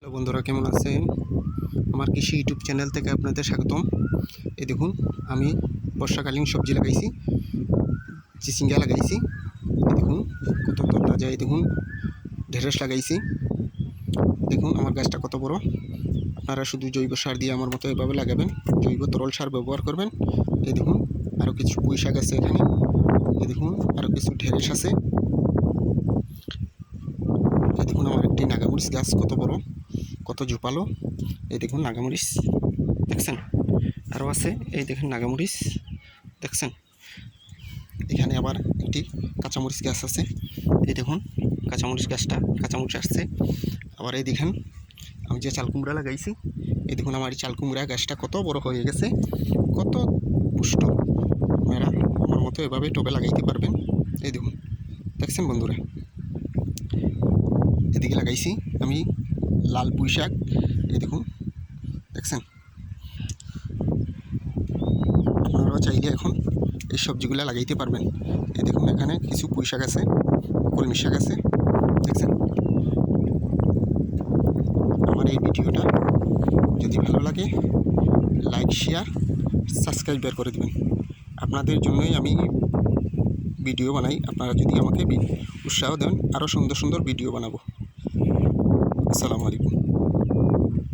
Hello বন্ধুরা, কেমন আছেন? আমার কৃষি ইউটিউব চ্যানেল থেকে আপনাদের স্বাগতম। এই দেখুন, আমি বর্ষাকালীন সবজি লাগাইছি, চিচিঙ্গা লাগাইছি। এই দেখুন কত তরতাজা। এই দেখুন ঢেঁড়স লাগাইছি। দেখুন আমার গাছটা কত বড়। আপনারা শুধু জৈব সার দিয়ে আমার মতো এভাবে লাগাবেন, জৈব তরল সার ব্যবহার করবেন। এই দেখুন আরও কিছু পুঁই শাক আছে এখানে। এই দেখুন আরও কিছু ঢেঁড়স আছে। এই দেখুন আমার একটি নাগামরিচ গাছ কত বড়, কত ঝোপালো। এই দেখুন নাগামরিচ দেখছেন, আরও আছে। এই দেখুন নাগামরিচ দেখছেন। এখানে আবার একটি কাঁচামরিচ গাছ আছে। এই দেখুন কাঁচামরিচ গাছটা, কাঁচামরিচ আসছে। আবার এই দেখেন আমি যে চাল কুমড়া লাগাইছি, এই দেখুন আমার চাল কুমড়া গাছটা কত বড় হয়ে গেছে, কত পুষ্ট। আপনারা আমার মতো এভাবে টবে লাগাইতে পারবেন। এই দেখুন দেখছেন বন্ধুরা, এদিকে লাগাইছি আমি লাল পুঁই শাক। এই দেখুন দেখছেন। আপনারা চাইলে এখন এই সবজিগুলো লাগাইতে পারবেন। এই দেখুন এখানে কিছু পুঁই শাক আছে, কলমি শাক আছে দেখছেন। আমার এই ভিডিওটা যদি ভালো লাগে লাইক, শেয়ার, সাবস্ক্রাইব করে দেবেন। আপনাদের জন্যই আমি ভিডিও বানাই। আপনারা যদি আমাকে উৎসাহ দেন, আরও সুন্দর সুন্দর ভিডিও বানাবো। আসসালামু আলাইকুম।